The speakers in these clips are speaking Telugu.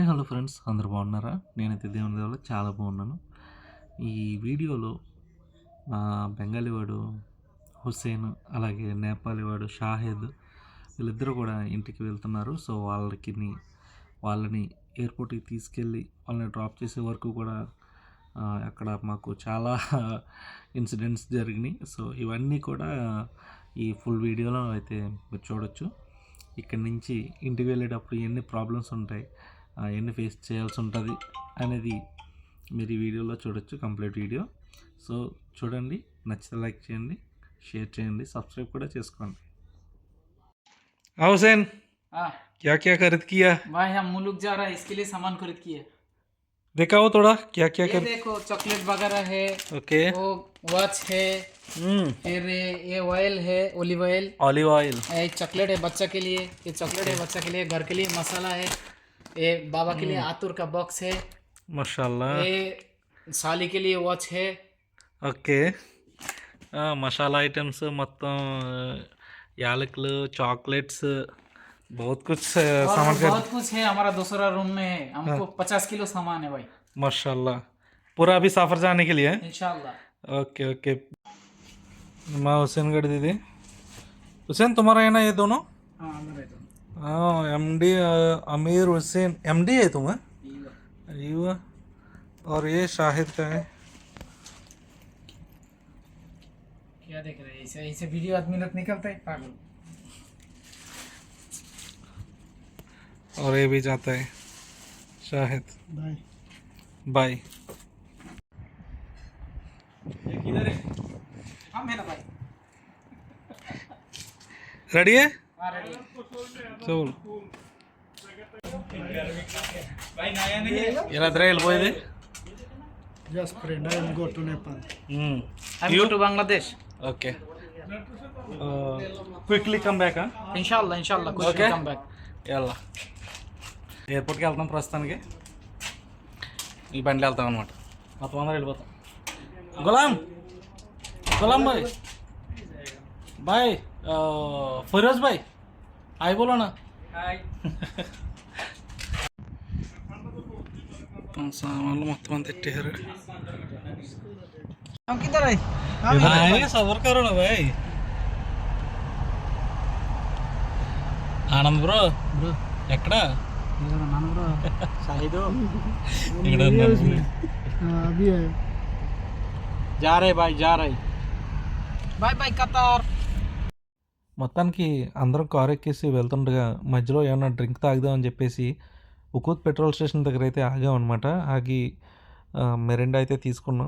హలో ఫ్రెండ్స్, అందరూ బాగున్నారా? నేనైతే దేవుని దయ వల్ల చాలా బాగున్నాను. ఈ వీడియోలో బెంగాలీ వాడు హుస్సేన్, అలాగే నేపాలీ వాడు షాహిద్, వీళ్ళిద్దరూ కూడా ఇంటికి వెళ్తున్నారు. సో వాళ్ళని ఎయిర్పోర్ట్కి తీసుకెళ్ళి వాళ్ళని డ్రాప్ చేసే వరకు కూడా అక్కడ మాకు చాలా ఇన్సిడెంట్స్ జరిగినాయి. సో ఇవన్నీ కూడా ఈ ఫుల్ వీడియోలో అయితే మీరు చూడొచ్చు. ఇక్కడి నుంచి ఇంటికి వెళ్ళేటప్పుడు ఎన్ని ప్రాబ్లమ్స్ ఉంటాయి, ఎన్ని ఫేస్ చేయాల్సి ఉంటుంది అనేది మీరు ఈ వీడియోలో చూడొచ్చు, కంప్లీట్ వీడియో. సో చూడండి, నచ్చితే లైక్ చేయండి, షేర్ చేయండి, సబ్స్క్రైబ్ కూడా చేసుకోండి. हुसैन क्या क्या खरीद किया? भाई हम मुल्क जा रहा है, इसके लिए सामान खरीद किए। दिखाओ थोड़ा क्या क्या ये देखो चॉकलेट वगैरह है, ओके, वो वॉच है, फिर ये ऑयल है, ऑलिव ऑयल, ये चॉकलेट है बच्चा के लिए, ये चॉकलेट है बच्चा के लिए, घर के लिए मसाला है, ये बाबा के लिए आतुर का बॉक्स है, माशाल्लाह, ये साली के लिए वॉच है। ओके, मसाला आइटम्स మొత్తం యాలకులు, చాక్లెట్స్, बहुत कुछ सामान बहुत कुछ है। हमारा दूसरा रूम में है, हमको 50 किलो सामान है भाई, माशाल्लाह। पूरा अभी सफर जाने के लिए इंशाल्लाह। Okay okay. माँ हुसैन गढ़ दीदी, हुसैन तुम्हारा है ना ये दोनों? हाँ मेरे तो हाँ, एमडी अमीर हुसैन एमडी है तुम? अय्यो। और ये शाहिद का है। क्या देख रहे हैं? ऐसे वीडियो आदमी निकलता है पागल। और ये भी जाता है शाहिद। Bye bye. किधर है? हम है ना भाई, रेडी है? हाँ रेडी है। चल भाई नया नहीं है, ఎలా వెళ్ళిపోయేది? Just friend, I will go to Nepal. I'm go to Bangladesh. Okay, quickly come back. इंशाल्लाह इंशाल्लाह कुछ Okay. Come back. వెళ్ళా ఎయిర్పోర్ట్కి వెళ్తాం ప్రస్తుతానికి. ఈ బండిలో వెళ్తాం అనమాట, మొత్తం అందరూ వెళ్ళిపోతాం. గులాం గులాం భాయ్, బాయ్ ఫిరోజ్ భాయ్, హాయ్ బోలో నా. हाय సామాన్లు మొత్తం అంతా ఎట్టేశారు. हम किधर है? సబర్ కరో నా భాయ్. ఆనంద్ బ్రో, ब्रो ఎక్కడ? इधर नाना ब्रो शाहिदो ఇక్కడ अभी है जा रहे भाई, जा रहे। बाय बाय कतार। మొత్తానికి అందరం కారు ఎక్కేసి వెళ్తుండగా మధ్యలో ఏమన్నా డ్రింక్ తాగుదామని చెప్పేసి ఉకూత్ పెట్రోల్ స్టేషన్ దగ్గర అయితే ఆగామన్నమాట. ఆగి మెరిండా అయితే తీసుకున్న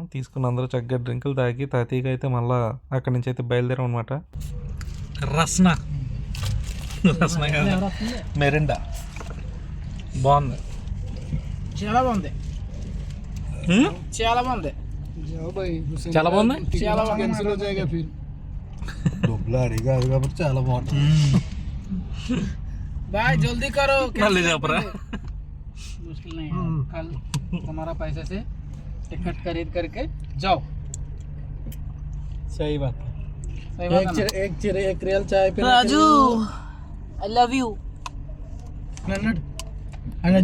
అందరూ చక్కగా డ్రింకులు తాగి తాతీగా అయితే మళ్ళీ అక్కడి నుంచి అయితే బయలుదేరాం అనమాట. రస్నా కాదు, మెరిండా బాగుంది, చాలా బాగుంది, చాలా బాగుంది, जाओ भाई हुसैन చాలా బాగుంది. చాలా బాగుంది। कैंसिल हो जाएगा फिर చాలా బాగుంటుంది. भाई जल्दी करो, మళ్ళీ చెప్పరా? मुश्किल नहीं है, कल तुम्हारा पैसे से टिकट खरीद करके जाओ। సही बात. सही बात है ना? एक रियल चाय पे राजू आई लव यू।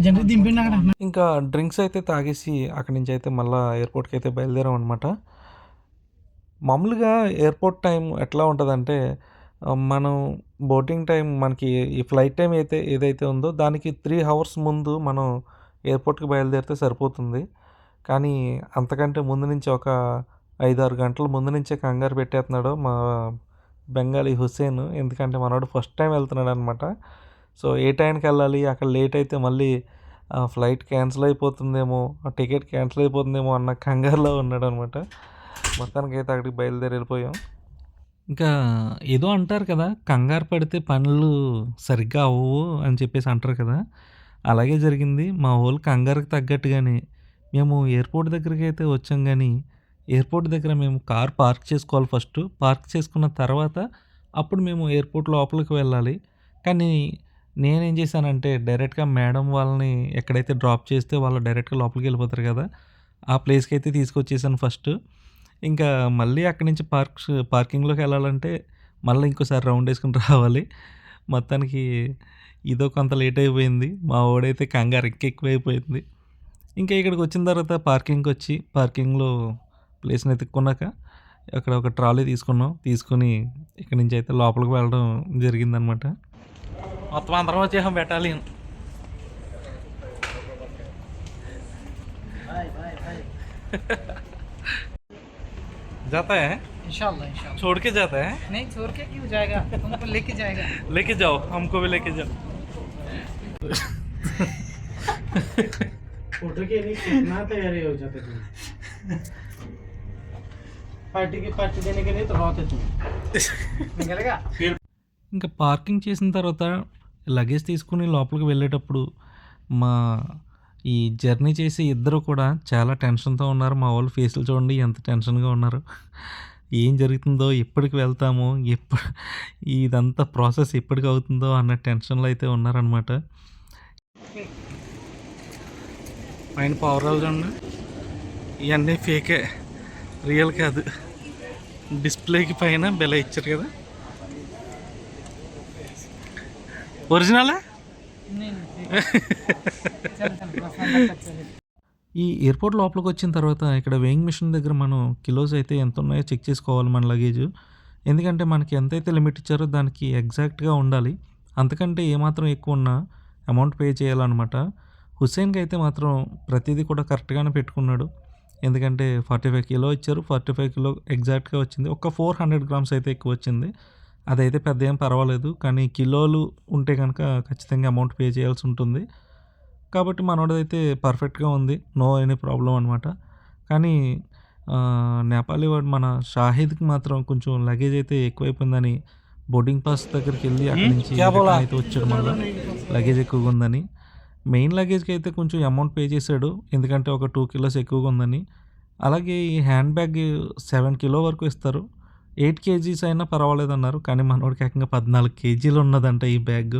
जनरी దింపినా కదా. ఇంకా డ్రింక్స్ అయితే తాగేసి అక్కడి నుంచి అయితే మళ్ళీ ఎయిర్పోర్ట్కి అయితే బయలుదేరాం అనమాట. మామూలుగా ఎయిర్పోర్ట్ టైం ఎట్లా ఉంటుందంటే, మనం బోటింగ్ టైం మనకి ఈ ఫ్లైట్ టైం ఏదైతే ఉందో దానికి 3 hours ముందు మనం ఎయిర్పోర్ట్కి బయలుదేరితే సరిపోతుంది. కానీ అంతకంటే ముందు నుంచి ఒక 5-6 గంటల ముందు నుంచే కంగారు పెట్టేస్తున్నాడు మా బెంగాలీ హుస్సేన్. ఎందుకంటే మనోడు ఫస్ట్ టైం వెళ్తున్నాడు అనమాట. సో ఏ టైంకి వెళ్ళాలి, అక్కడ లేట్ అయితే మళ్ళీ ఫ్లైట్ క్యాన్సిల్ అయిపోతుందేమో, టికెట్ క్యాన్సిల్ అయిపోతుందేమో అన్న కంగారులో ఉన్నాడు అనమాట. మొత్తానికి అయితే అక్కడికి బయలుదేరి వెళ్ళిపోయాం. ఇంకా ఏదో అంటారు కదా, కంగారు పడితే పనులు సరిగ్గా అవ్వవు అని చెప్పేసి అంటారు కదా, అలాగే జరిగింది. మా వాళ్ళు కంగారుకి తగ్గట్టుగానే మేము ఎయిర్పోర్ట్ దగ్గరికి అయితే వచ్చాం. కానీ ఎయిర్పోర్ట్ దగ్గర మేము కార్ పార్క్ చేసుకోవాలి. ఫస్ట్ పార్క్ చేసుకున్న తర్వాత అప్పుడు మేము ఎయిర్పోర్ట్ లోపలికి వెళ్ళాలి. కానీ నేనేం చేశానంటే డైరెక్ట్గా మేడం వాళ్ళని ఎక్కడైతే డ్రాప్ చేస్తే వాళ్ళు డైరెక్ట్గా లోపలికి వెళ్ళిపోతారు కదా, ఆ ప్లేస్కి అయితే తీసుకొచ్చేసాను ఫస్ట్. ఇంకా మళ్ళీ అక్కడి నుంచి పార్కింగ్లోకి వెళ్ళాలంటే మళ్ళీ ఇంకోసారి రౌండ్ వేసుకుని రావాలి. మొత్తానికి ఇదో కొంత లేట్ అయిపోయింది. మా వాడైతే కంగారు ఎక్కువైపోయింది. ఇంకా ఇక్కడికి వచ్చిన తర్వాత పార్కింగ్కి వచ్చి పార్కింగ్లో ప్లేస్ని ఎత్తుక్కున్నాక అక్కడ ఒక ట్రాలీ తీసుకున్నాం. తీసుకుని ఇక్కడి నుంచి అయితే లోపలికి వెళ్ళడం జరిగిందనమాట. మొత్తం అందరం వచ్చేసాం బెటాలియన్. जाता है इंशाल्लाह छोड़ के जाता है नहीं छोड़ के क्यों जाएगा तुमको लेके जाएगा लेके जाओ हमको भी लेके जाओ फोटो के लिए कितना तैयारी हो जाते तुम पार्टी देने के लिए तो बहुत है तुम निकलेगा ఇంకా పార్కింగ్ చేసిన తర్వాత లగేజ్ తీసుకుని లోపలికి వెళ్ళేటప్పుడు మా ఈ జర్నీ చేసి ఇద్దరు కూడా చాలా టెన్షన్తో ఉన్నారు. మా వాళ్ళు ఫేసులు చూడండి ఎంత టెన్షన్గా ఉన్నారు. ఏం జరుగుతుందో, ఎప్పటికి వెళ్తామో, ఇదంతా ప్రాసెస్ ఎప్పటికి అవుతుందో అన్న టెన్షన్లో అయితే ఉన్నారనమాట. పైన పవరాలు చూడండి, ఇవన్నీ ఫేకే, రియల్ కాదు. డిస్ప్లేకి పైన బెల ఇచ్చారు కదా, ఒరిజినలా? ఈ ఎయిర్పోర్ట్ లోపలికి వచ్చిన తర్వాత ఇక్కడ వెయింగ్ మిషన్ దగ్గర మనం కిలోస్ అయితే ఎంత ఉన్నాయో చెక్ చేసుకోవాలి మన లగేజ్. ఎందుకంటే మనకి ఎంతైతే లిమిట్ ఇచ్చారో దానికి ఎగ్జాక్ట్గా ఉండాలి. అంతకంటే ఏమాత్రం ఎక్కువ ఉన్నా అమౌంట్ పే చేయాలన్నమాట. హుస్సేన్కి అయితే మాత్రం ప్రతిదీ కూడా కరెక్ట్గానే పెట్టుకున్నాడు. ఎందుకంటే 45 కిలో ఇచ్చారు, 45 కిలో ఎగ్జాక్ట్గా వచ్చింది. ఒక 400 గ్రామ్స్ అయితే ఎక్కువ వచ్చింది. అదైతే పెద్ద ఏం పర్వాలేదు, కానీ కిలోలు ఉంటే కనుక ఖచ్చితంగా అమౌంట్ పే చేయాల్సి ఉంటుంది. కాబట్టి మనోడైతే పర్ఫెక్ట్గా ఉంది, నో ఎనీ ప్రాబ్లం అనమాట. కానీ నేపాలీ వాడు మన షాహిద్కి మాత్రం కొంచెం లగేజ్ అయితే ఎక్కువైపోయిందని బోర్డింగ్ పాస్ దగ్గరికి వెళ్ళి అక్కడి నుంచి అయితే వచ్చాడు. మళ్ళీ లగేజ్ ఎక్కువగా ఉందని మెయిన్ లగేజ్కి అయితే కొంచెం అమౌంట్ పే చేశాడు, ఎందుకంటే ఒక 2 కిలోస్ ఎక్కువగా ఉందని. అలాగే ఈ హ్యాండ్ బ్యాగ్ 7 కిలో వరకు ఇస్తారు, 8 కేజీస్ అయినా పర్వాలేదు అన్నారు. కానీ మనోడికి ఏకంగా 14 కేజీలు ఉన్నదంట ఈ బ్యాగ్.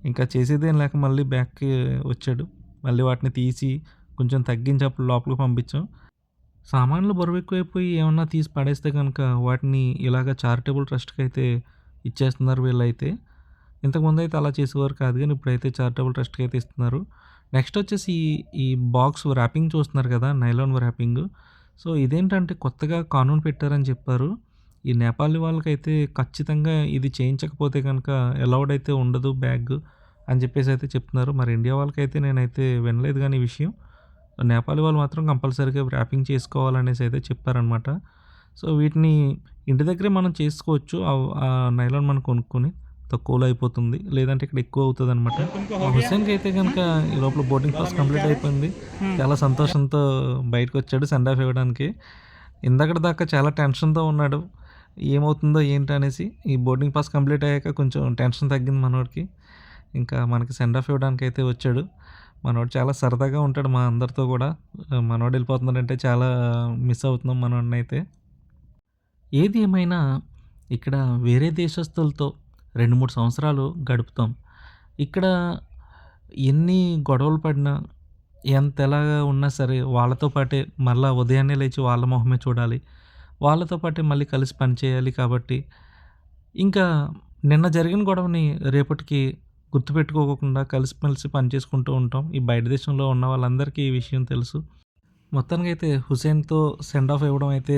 ఇంకా చేసేదేం లేక మళ్ళీ బ్యాగ్కి వచ్చాడు. మళ్ళీ వాటిని తీసి కొంచెం తగ్గించి అప్పుడు లోపలికి పంపించాం. సామాన్లు బరువు ఎక్కువైపోయి ఏమన్నా తీసి పడేస్తే కనుక వాటిని ఇలాగ చారిటబుల్ ట్రస్ట్కి అయితే ఇచ్చేస్తున్నారు వీళ్ళైతే. ఇంతకుముందు అయితే అలా చేసేవారు కాదు, కానీ ఇప్పుడైతే చారిటబుల్ ట్రస్ట్కి అయితే ఇస్తున్నారు. నెక్స్ట్ వచ్చేసి ఈ బాక్స్ ర్యాపింగ్ చూస్తున్నారు కదా, నైలాన్ ర్యాపింగ్. సో ఇదేంటంటే కొత్తగా కానూన్ పెట్టారని చెప్పారు. ఈ నేపాలీ వాళ్ళకైతే ఖచ్చితంగా ఇది చేయించకపోతే కనుక అలౌడ్ అయితే ఉండదు బ్యాగ్ అని చెప్పేసి అయితే చెప్తున్నారు. మరి ఇండియా వాళ్ళకైతే నేనైతే వినలేదు, కానీ ఈ విషయం నేపాలీ వాళ్ళు మాత్రం కంపల్సరీగా ర్యాపింగ్ చేసుకోవాలనేసి అయితే చెప్పారనమాట. సో వీటిని ఇంటి దగ్గరే మనం చేసుకోవచ్చు, ఆ నైలాన్ మనం కొనుక్కొని తక్కువలో అయిపోతుంది, లేదంటే ఇక్కడ ఎక్కువ అవుతుంది అనమాట. హుస్సేన్కి అయితే కనుక ఈ లోపల బోర్డింగ్ పాస్ కంప్లీట్ అయిపోయింది. చాలా సంతోషంతో బయటకు వచ్చాడు సెండ్ ఆఫ్ ఇవ్వడానికి. ఇందక్కడి దాకా చాలా టెన్షన్తో ఉన్నాడు, ఏమవుతుందో ఏంటి అనేసి. ఈ బోర్డింగ్ పాస్ కంప్లీట్ అయ్యాక కొంచెం టెన్షన్ తగ్గింది మనోడికి. ఇంకా మనకి సెండ్ ఆఫ్ ఇవ్వడానికి అయితే వచ్చాడు. మనోడు చాలా సరదాగా ఉంటాడు మా అందరితో కూడా. మనోడు వెళ్ళిపోతున్నాడంటే చాలా మిస్ అవుతున్నాం మనోడిని అయితే. ఏది ఏమైనా ఇక్కడ వేరే దేశస్తులతో 2-3 సంవత్సరాలు గడుపుతాం. ఇక్కడ ఎన్ని గొడవలు పడినా, ఎంత ఎలాగా ఉన్నా సరే వాళ్ళతో పాటే మళ్ళీ ఉదయాన్నే లేచి వాళ్ళ మొహమే చూడాలి, వాళ్ళతో పాటే మళ్ళీ కలిసి పని చేయాలి. కాబట్టి ఇంకా నిన్న జరిగిన గొడవని రేపటికి గుర్తుపెట్టుకోకుండా కలిసిమెలిసి పని చేసుకుంటూ ఉంటాం. ఈ బయట దేశంలో ఉన్న వాళ్ళందరికీ ఈ విషయం తెలుసు. మొత్తానికి అయితే హుస్సేన్తో సెండ్ ఆఫ్ ఇవ్వడం అయితే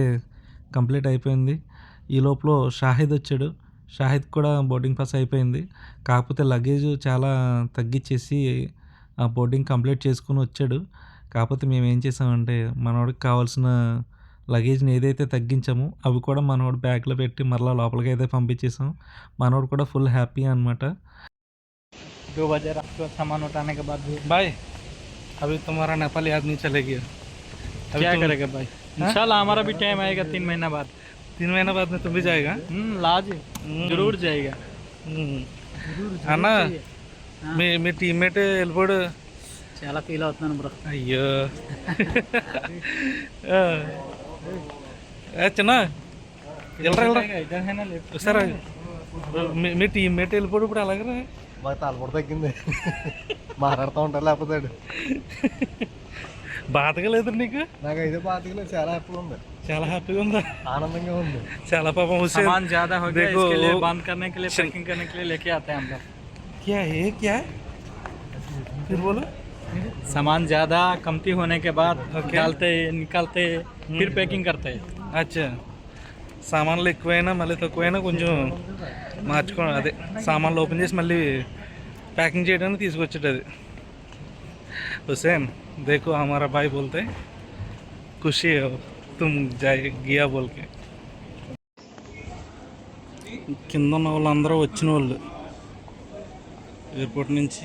కంప్లీట్ అయిపోయింది. ఈ లోపల షాహిద్ వచ్చాడు. షాహిద్ కూడా బోర్డింగ్ పాస్ అయిపోయింది, కాకపోతే లగేజ్ చాలా తగ్గించేసి ఆ బోర్డింగ్ కంప్లీట్ చేసుకుని వచ్చాడు. కాకపోతే మేము ఏం చేసామంటే మనోడికి కావాల్సిన లగేజ్ని ఏదైతే తగ్గించామో అవి కూడా మనోడు బ్యాగ్లో పెట్టి మరలా లోపలికి అయితే పంపించేసాం. మనోడు కూడా ఫుల్ హ్యాపీ అనమాట. 2 बजे रात को सामान उठाने के बाद भी भाई अभी तुम्हारा नेपाली आदमी चले गया, क्या करेगा भाई? इंशाल्लाह हमारा भी टाइम आएगा 3 महीना बाद. 3 महीना बाद में तुम भी जाएगा? लाज जरूर जाएगा. అన్న మీ టీమ్మేట్ వెళ్ళిపోడు, చాలా ఫీల్ అవుతున్నాను బ్రో. అయ్యో చిన్న इधर है ना लेफ्ट. సరే మీ టీమ్మేట్ వెళ్ళిపోడు ఇప్పుడు అలాగరా? మాకు తలపొడ తగ్గింది, మాట్లాడుతూ ఉంటారు లేకపోతే బాధగా లేదు నీకు? నాకైతే బాధగా లేదు, చాలా హ్యాపీగా ఉంది. చాలా హ్యాపీగా ఉందా? ఆనందంగా ఉంది. చాలా పాపం హుసేన్ सामान ज्यादा हो गया, देखो इसके लिए बंद करने के लिए, पैकिंग करने के लिए लेके आते हैं हम लोग। क्या है क्या है फिर बोलो सामान ज्यादा कमती होने के बाद Okay. डालते निकालते फिर पैकिंग करते हैं। అచ్చా సామాన్లు ఎక్కువైనా మళ్ళీ తక్కువైనా కొంచెం మార్చుకో అదే సామాన్లు ఓపెన్ చేసి మళ్ళీ ప్యాకింగ్ చేయడానికి తీసుకొచ్చేది అది హుసేన్ देखो हमारा भाई बोलते हैं खुशी है तुम जाए गिया बोल के కింద ఉన్న వాళ్ళందరూ వచ్చిన వాళ్ళు ఎయిర్పోర్ట్ నుంచి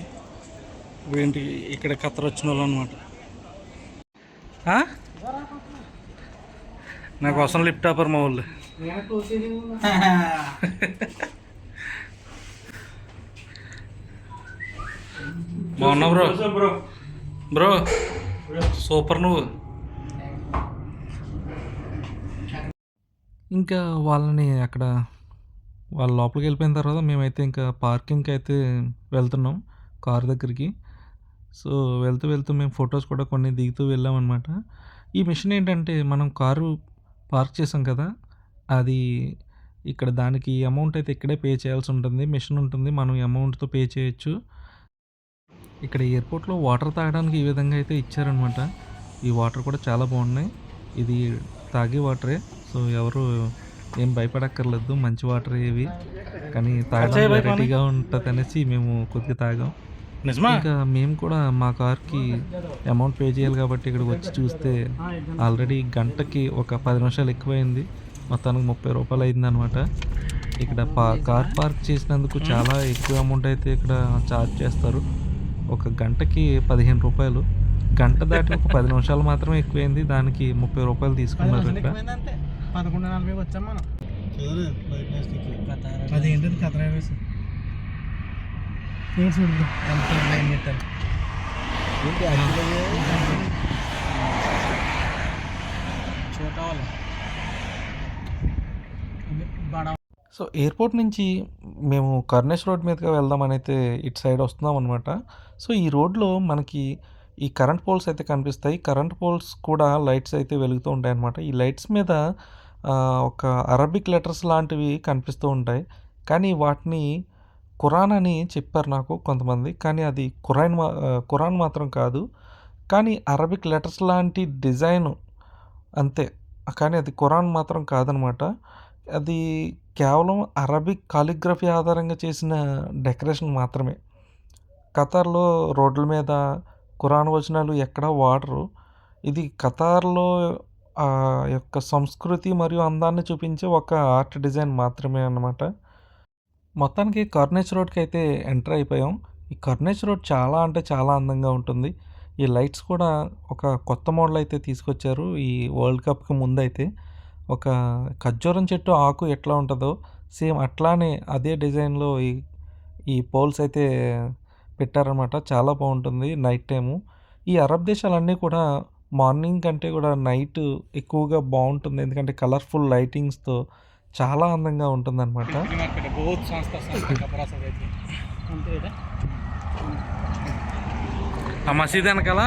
ఏంటి ఇక్కడ ఖతర్ వచ్చిన వాళ్ళు అనమాట నా కోసం లిఫ్ట్ ఆపర్ మా వాళ్ళు బాగున్నా బ్రో బ్రో సూపర్ నువ్వు ఇంకా వాళ్ళని అక్కడ వాళ్ళ లోపలికి వెళ్ళిపోయిన తర్వాత మేమైతే ఇంకా పార్కింగ్కి అయితే వెళ్తున్నాం కార్ దగ్గరికి. సో వెళ్తూ వెళ్తూ మేము ఫొటోస్ కూడా కొన్ని దిగుతూ వెళ్ళామన్నమాట. ఈ మిషన్ ఏంటంటే మనం కారు పార్క్ చేసాం కదా, అది ఇక్కడ దానికి అమౌంట్ అయితే ఇక్కడే పే చేయాల్సి ఉంటుంది. మిషన్ ఉంటుంది, మనం అమౌంట్తో పే చేయొచ్చు. ఇక్కడ ఎయిర్పోర్ట్లో వాటర్ తాగడానికి ఈ విధంగా అయితే ఇచ్చారనమాట. ఈ వాటర్ కూడా చాలా బాగున్నాయి. ఇది తాగే వాటరే, సో ఎవరు ఏం భయపడక్కర్లేదు, మంచి వాటర్ ఇవి. కానీ తాగడానికి వెరైటీగా ఉంటుంది అనేసి మేము కొద్దిగా తాగాం. ఇంకా మేము కూడా మా కార్కి అమౌంట్ పే చేయాలి కాబట్టి ఇక్కడికి వచ్చి చూస్తే ఆల్రెడీ గంటకి ఒక 10 నిమిషాలు ఎక్కువైంది. మొత్తానికి 30 రూపాయలు అయిందనమాట. ఇక్కడ కార్ పార్క్ చేసినందుకు చాలా ఎక్కువ అమౌంట్ అయితే ఇక్కడ ఛార్జ్ చేస్తారు. ఒక గంటకి 15 రూపాయలు. గంట దాటి ఒక 10 నిమిషాలు మాత్రమే ఎక్కువైంది, దానికి 30 రూపాయలు తీసుకున్నారు ఇక్కడ. 11:40 వచ్చాం మనం. అదేంటది ఖతర్ ఎయిర్వేస్ సో ఎయిర్పోర్ట్ నుంచి మేము కర్నేష్ రోడ్ మీదుగా వెళ్దామని అయితే ఇటు సైడ్ వస్తున్నాం అనమాట. సో ఈ రోడ్లో మనకి ఈ కరెంట్ పోల్స్ అయితే కనిపిస్తాయి. కరెంట్ పోల్స్ కూడా లైట్స్ అయితే వెలుగుతూ ఉంటాయి అన్నమాట. ఈ లైట్స్ మీద ఒక అరబిక్ లెటర్స్ లాంటివి కనిపిస్తూ ఉంటాయి. కానీ వాటిని ఖురాన్ అని చెప్పారు నాకు కొంతమంది. కానీ అది ఖురాన్ మాత్రం కాదు, కానీ అరబిక్ లెటర్స్ లాంటి డిజైన్ అంతే. కానీ అది ఖురాన్ మాత్రం కాదనమాట. అది కేవలం అరబిక్ కాలిగ్రఫీ ఆధారంగా చేసిన డెకరేషన్ మాత్రమే. ఖతార్లో రోడ్ల మీద ఖురాన్ వచనాలు ఎక్కడా వాడరు. ఇది ఖతార్లో యొక్క సంస్కృతి మరియు అందాన్ని చూపించే ఒక ఆర్ట్ డిజైన్ మాత్రమే అన్నమాట. మొత్తానికి కర్నేష్ రోడ్కి అయితే ఎంటర్ అయిపోయాం. ఈ కర్నేష్ రోడ్ చాలా అంటే చాలా అందంగా ఉంటుంది. ఈ లైట్స్ కూడా ఒక కొత్త మోడల్ అయితే తీసుకొచ్చారు. ఈ వరల్డ్ కప్కి ముందైతే ఒక ఖర్జూరం చెట్టు ఆకు ఎట్లా ఉంటుందో సేమ్ అట్లానే అదే డిజైన్లో ఈ పోల్స్ అయితే పెట్టారనమాట. చాలా బాగుంటుంది నైట్ టైము. ఈ అరబ్ దేశాలన్నీ కూడా మార్నింగ్ కంటే కూడా నైట్ ఎక్కువగా బాగుంటుంది, ఎందుకంటే కలర్ఫుల్ లైటింగ్స్తో చాలా అందంగా ఉంటుందన్నమాట. ఆ మసీద్ వెనకాల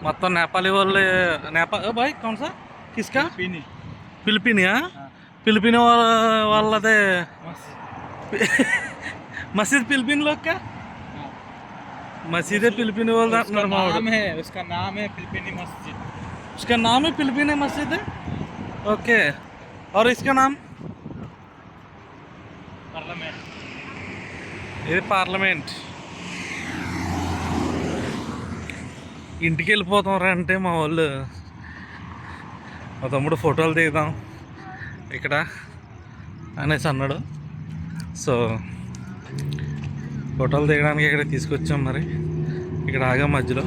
మొత్తం నేపాలీ వాళ్ళు బాయ్ కౌన్ సార్ కిస్కా ఫిలిపినియా ఫిలిపిని వాళ్ళదే మసీద్ ఫిలిపిన్ లోక मस्जिद फिलिपीनी बोल रहा है, उसका नाम है फिलिपीनी मस्जिद। उसका नाम है फिलिपीनी मस्जिद है, ओके। और इसका नाम पार्लियामेंट, ఇది పార్లమెంట్. ఇంటికి వెళ్ళిపోతాం అంటే మా వాళ్ళు మా తమ్ముడు ఫోటోలు దిగుదాం ఇక్కడ అనేసి అన్నాడు. సో ఫోటోలు దిగడానికి ఇక్కడ తీసుకొచ్చాం. మరి ఇక్కడ ఆగా మధ్యలో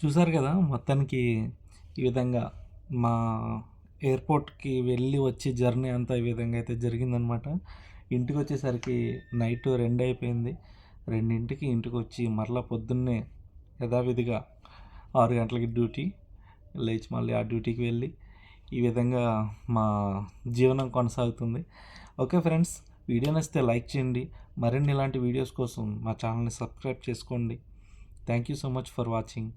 చూసారు కదా. మొత్తానికి ఈ విధంగా మా ఎయిర్పోర్ట్కి వెళ్ళి వచ్చి జర్నీ అంతా ఈ విధంగా అయితే జరిగిందనమాట. ఇంటికి వచ్చేసరికి నైట్ 2 అయిపోయింది. 2ంటికి ఇంటికి వచ్చి మరలా పొద్దున్నే యథావిధిగా 6 గంటలకి డ్యూటీ లేచి మళ్ళీ ఆ డ్యూటీకి వెళ్ళి ఈ విధంగా మా జీవనం కొనసాగుతుంది. ఓకే ఫ్రెండ్స్, వీడియో నచ్చితే లైక్ చేయండి. మరిన్ని ఇలాంటి వీడియోస్ కోసం మా ఛానల్ని సబ్స్క్రైబ్ చేసుకోండి. Thank you so much for watching.